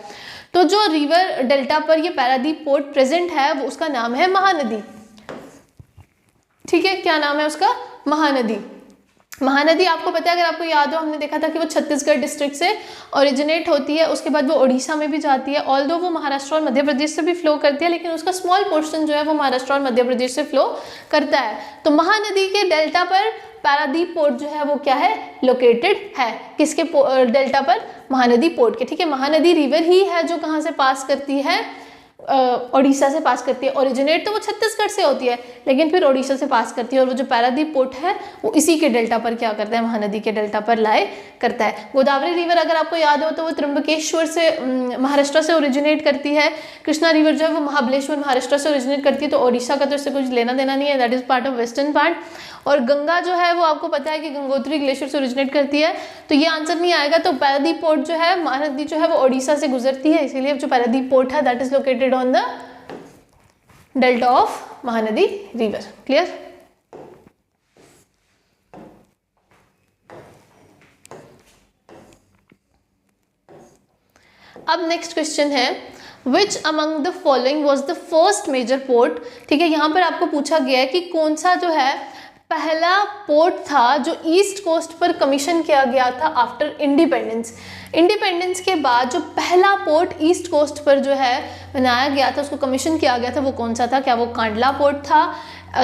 तो जो रिवर डेल्टा पर ये पैरादीप पोर्ट प्रेजेंट है वो उसका नाम है महानदी। ठीक है, क्या नाम है उसका, महानदी। महानदी आपको पता है, अगर आपको याद हो हमने देखा था कि वो छत्तीसगढ़ डिस्ट्रिक्ट से ओरिजिनेट होती है, उसके बाद वो ओडिशा में भी जाती है। ऑल्दो वो महाराष्ट्र और मध्य प्रदेश से भी फ्लो करती है, लेकिन उसका स्मॉल पोर्शन जो है वो महाराष्ट्र और मध्य प्रदेश से फ्लो करता है। तो महानदी के डेल्टा पर पैरादीप पोर्ट जो है वो क्या है, लोकेटेड है। किसके डेल्टा पर, महानदी पोर्ट के। ठीक है, महानदी रिवर ही है जो कहाँ से पास करती है, ओडिशा से पास करती है। ओरिजिनेट तो वो छत्तीसगढ़ से होती है, लेकिन फिर ओडिशा से पास करती है, और वो जो पारादीप पोर्ट है वो इसी के डेल्टा पर क्या करता है, महानदी के डेल्टा पर लाए करता है। गोदावरी रिवर अगर आपको याद हो तो वो त्र्यंबकेश्वर से महाराष्ट्र से ओरिजिनेट करती है। कृष्णा रिवर जो है वो महाबलेश्वर महाराष्ट्र से ओरिजिनेट करती है, तो ओडिशा का तो इससे कुछ लेना देना नहीं है, that is part of western part. और गंगा जो है वो आपको पता है कि गंगोत्री ग्लेशियर से ओरिजिनेट करती है, तो ये आंसर नहीं आएगा। तो पारादीप पोर्ट जो है, महानदी जो है वो ओडिशा से गुजरती है, इसीलिए जो पारादीप पोर्ट है that is located on the delta of Mahanadi river. Clear? अब नेक्स्ट क्वेश्चन है, which among the following was the first major port. ठीक है, यहाँ पर आपको पूछा गया है कि कौन सा जो है पहला पोर्ट था जो ईस्ट कोस्ट पर कमीशन किया गया था आफ्टर इंडिपेंडेंस। इंडिपेंडेंस के बाद जो पहला पोर्ट ईस्ट कोस्ट पर जो है बनाया गया था, उसको कमीशन किया गया था, वो कौन सा था? क्या वो कांडला पोर्ट था,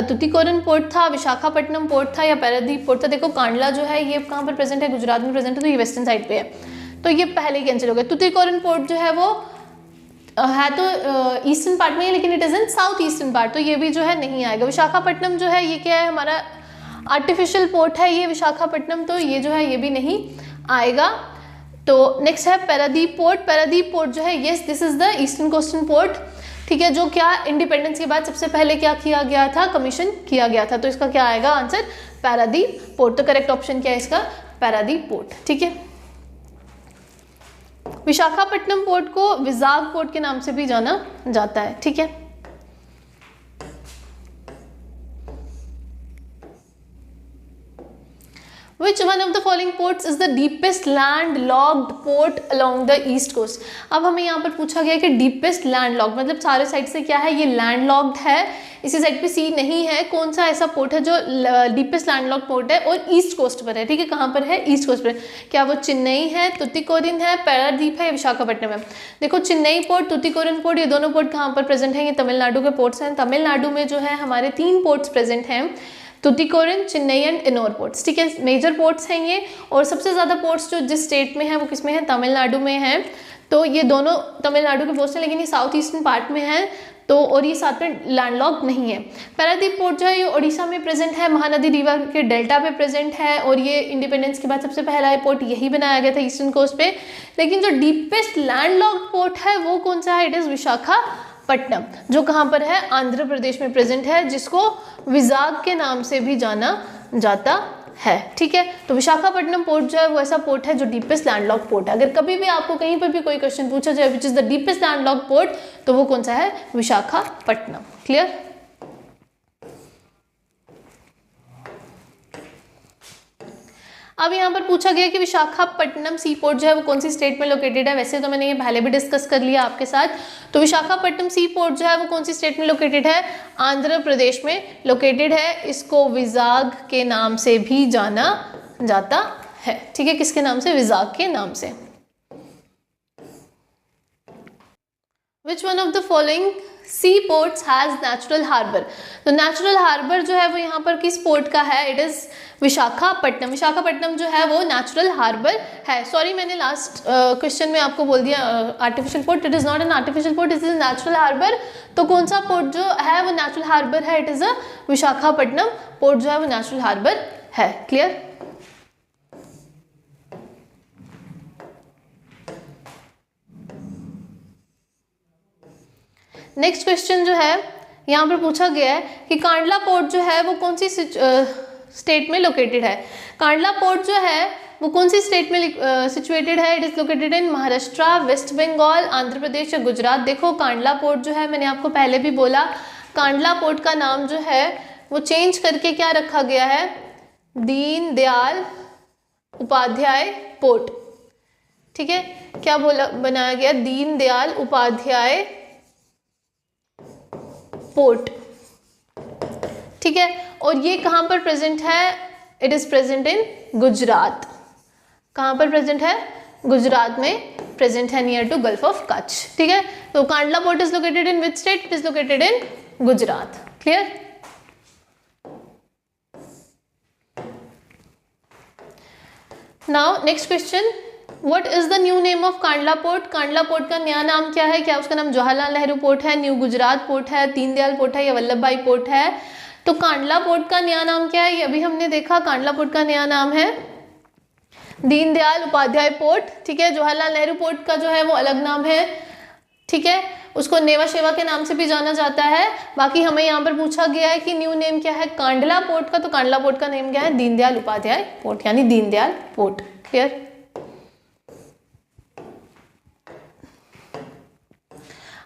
तुतीकोरन पोर्ट था, विशाखापट्टनम पोर्ट था, या पारादीप पोर्ट था? देखो कांडला जो है ये कहाँ पर प्रेजेंट है, गुजरात में प्रेजेंट है, तो ये वेस्टर्न साइड पे है, तो ये पहले कैंसिल हो गया। तुतीकोरन पोर्ट जो है वो है तो ईस्टर्न पार्ट में है, लेकिन it is in south eastern part, तो ये भी जो है नहीं आएगा। विशाखापट्टनम जो है ये क्या है, हमारा आर्टिफिशियल पोर्ट है ये विशाखापट्टनम, तो ये जो है ये भी नहीं आएगा। तो नेक्स्ट है पारादीप पोर्ट। पारादीप पोर्ट जो है, yes this is the eastern coastal port. ठीक है, जो क्या इंडिपेंडेंस के बाद सबसे पहले क्या किया गया था, कमीशन किया गया था, तो इसका क्या आएगा आंसर, पारादीप पोर्ट। तो करेक्ट ऑप्शन क्या है इसका, पारादीप पोर्ट। ठीक है, विशाखापट्टनम पोर्ट को विजाग पोर्ट के नाम से भी जाना जाता है। ठीक है, Which one of the following ports is the deepest landlocked port along the east coast? अब हमें यहाँ पर पूछा गया कि deepest landlocked मतलब सारे साइड से क्या है, ये landlocked है, इसी साइड पे सी नहीं है, कौन सा ऐसा पोर्ट है जो डीपेस्ट लैंडलॉक्ड पोर्ट है और ईस्ट कोस्ट पर है? ठीक है, कहाँ पर है, ईस्ट कोस्ट पर। क्या वो चेन्नई है, तुतीकोरिन है, पारादीप है, विशाखापट्टनम है? देखो चेन्नई पोर्ट, तुतीकोरिन पोर्ट, ये दोनों पोर्ट कहाँ पर प्रेजेंट है, ये तमिलनाडु के पोर्ट्स हैं। तमिलनाडु में जो है हमारे 3 पोर्ट्स प्रेजेंट हैं, तुतीकोरिन, चेन्नई एंड इनोर पोर्ट्स। ठीक है, मेजर पोर्ट्स हैं ये, और सबसे ज़्यादा पोर्ट्स जो जिस स्टेट में है वो किस में है, तमिलनाडु में है। तो ये दोनों तमिलनाडु के पोर्ट्स हैं, लेकिन ये साउथ ईस्टर्न पार्ट में है, तो और ये साथ में लैंडलॉक्ड नहीं है। पारादीप पोर्ट जो है ये उड़ीसा में प्रेजेंट है, महानदी रिवर के डेल्टा पे प्रेजेंट है, और ये इंडिपेंडेंस के बाद सबसे पहला पोर्ट यही बनाया गया था ईस्टर्न कोस्ट पे। लेकिन जो डीपेस्ट लैंडलॉक्ड पोर्ट है वो कौन सा है, इट इज़ विशाखापट्टनम, जो कहाँ पर है, आंध्र प्रदेश में प्रेजेंट है, जिसको विजाग के नाम से भी जाना जाता है। ठीक है, तो विशाखापट्टनम पोर्ट जो है वो ऐसा पोर्ट है जो डीपेस्ट लैंडलॉक्ड पोर्ट है। अगर कभी भी आपको कहीं पर भी कोई क्वेश्चन पूछा जाए which is the deepest landlocked port, तो वो कौन सा है, विशाखापट्टनम। क्लियर? अब यहाँ पर पूछा गया कि विशाखापट्टनम सी पोर्ट जो है वो कौन सी स्टेट में लोकेटेड है। वैसे तो मैंने ये पहले भी डिस्कस कर लिया आपके साथ। तो विशाखापट्टनम सी पोर्ट जो है वो कौन सी स्टेट में लोकेटेड है, आंध्र प्रदेश में लोकेटेड है। इसको विजाग के नाम से भी जाना जाता है। ठीक है, किसके नाम से, विजाग के नाम से। Which one of the following sea ports has natural harbour? तो नेचुरल हार्बर जो है वो यहाँ पर किस पोर्ट का है, इट इज विशाखापट्टनम। विशाखापट्टनम जो है वो नेचुरल हार्बर है। सॉरी, मैंने लास्ट क्वेश्चन में आपको बोल दिया artificial port, it is not an artificial port, it is natural harbour. तो कौन सा पोर्ट जो है वो नेचुरल हार्बर है, it is a Visakhapatnam port जो है वो नेचुरल हार्बर है। क्लियर? नेक्स्ट क्वेश्चन जो है यहाँ पर पूछा गया है कि कांडला पोर्ट जो है वो कौन सी स्टेट में लोकेटेड है। कांडला पोर्ट जो है वो कौन सी स्टेट में सिचुएटेड है, it is located in Maharashtra, West Bengal, Andhra Pradesh या गुजरात। देखो कांडला पोर्ट जो है, मैंने आपको पहले भी बोला, कांडला पोर्ट का नाम जो है वो चेंज करके क्या रखा गया है, दीन दयाल उपाध्याय पोर्ट। ठीक है, क्या बोला बनाया गया, दीन दयाल उपाध्याय पोर्ट। ठीक है, और ये कहाँ पर प्रेजेंट है, it is present in Gujarat. कहाँ पर प्रेजेंट है, गुजरात में प्रेजेंट है, near to gulf of Kutch. ठीक है, तो Kandla port is located in which state, it is located in Gujarat. Clear? Now next question, what is the new name of Kandla port? Kandla port का नया नाम क्या है? क्या उसका नाम जवाहरलाल नेहरू पोर्ट है, न्यू गुजरात पोर्ट है, दीनदयाल पोर्ट है या वल्लभ भाई पोर्ट है? तो कांडला पोर्ट का नया नाम क्या है? ये अभी हमने देखा, कांडला पोर्ट का नया नाम है दीनदयाल उपाध्याय पोर्ट। ठीक है, जवाहरलाल नेहरू पोर्ट का जो है वो अलग नाम है। ठीक है, उसको नेवा शेवा के नाम से भी जाना जाता है। बाकी हमें यहाँ पर पूछा गया है कि न्यू नेम क्या है कांडला पोर्ट का, तो कांडला पोर्ट का नेम क्या है? दीनदयाल उपाध्याय पोर्ट, यानी दीनदयाल पोर्ट। क्लियर?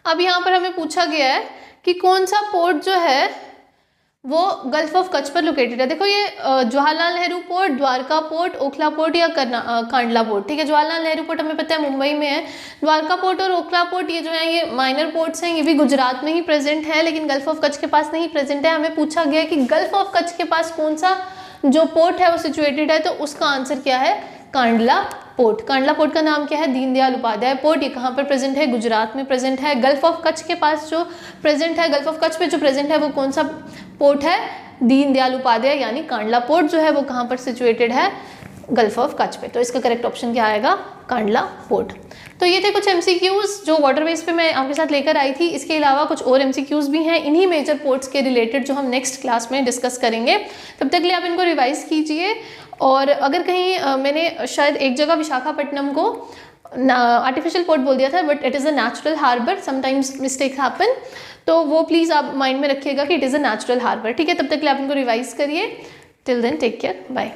अब यहाँ पर हमें पूछा गया है कि कौन सा पोर्ट जो है वो गल्फ ऑफ कच्छ पर लोकेटेड है। देखो ये Jawaharlal Nehru port, Dwarka port, Okhla port या कांडला पोर्ट। ठीक है, जवाहरलाल नेहरू पोर्ट हमें पता है मुंबई में है। द्वारका पोर्ट और ओखला पोर्ट ये जो है ये माइनर पोर्ट्स हैं, ये भी गुजरात में ही प्रेजेंट है, लेकिन गल्फ ऑफ कच्छ के पास नहीं प्रेजेंट है। हमें पूछा गया कि गल्फ ऑफ कच्छ के पास कौन सा जो पोर्ट है वो सिचुएटेड है, तो उसका आंसर क्या है? कांडला पोर्ट। कांडला पोर्ट का नाम क्या है? दीनदयाल उपाध्याय पोर्ट। ये कहाँ पर प्रेजेंट है? गुजरात में प्रेजेंट है। गल्फ ऑफ कच्छ के पास जो प्रेजेंट है, गल्फ ऑफ कच्छ पे जो प्रेजेंट है वो कौन सा पोर्ट है? दीनदयाल उपाध्याय, यानी कांडला पोर्ट जो है वो कहाँ पर सिचुएटेड है? गल्फ ऑफ कच्छ पे। तो इसका करेक्ट ऑप्शन क्या आएगा? कांडला पोर्ट। तो ये थे कुछ एमसीक्यूज जो वाटरवेज पे मैं आपके साथ लेकर आई थी। इसके अलावा कुछ और एमसीक्यूज भी हैं इन्हीं मेजर पोर्ट्स के रिलेटेड जो हम नेक्स्ट क्लास में डिस्कस करेंगे। तब तक के लिए आप इनको रिवाइज कीजिए। और अगर कहीं मैंने शायद एक जगह विशाखापट्टनम को आर्टिफिशियल पोर्ट बोल दिया था, but it is a natural harbour, sometimes mistake happen, तो वो प्लीज़ आप माइंड में रखिएगा कि it is a natural harbour. ठीक है, तब तक के लिए आप इनको रिवाइज करिए। Till then take care, bye.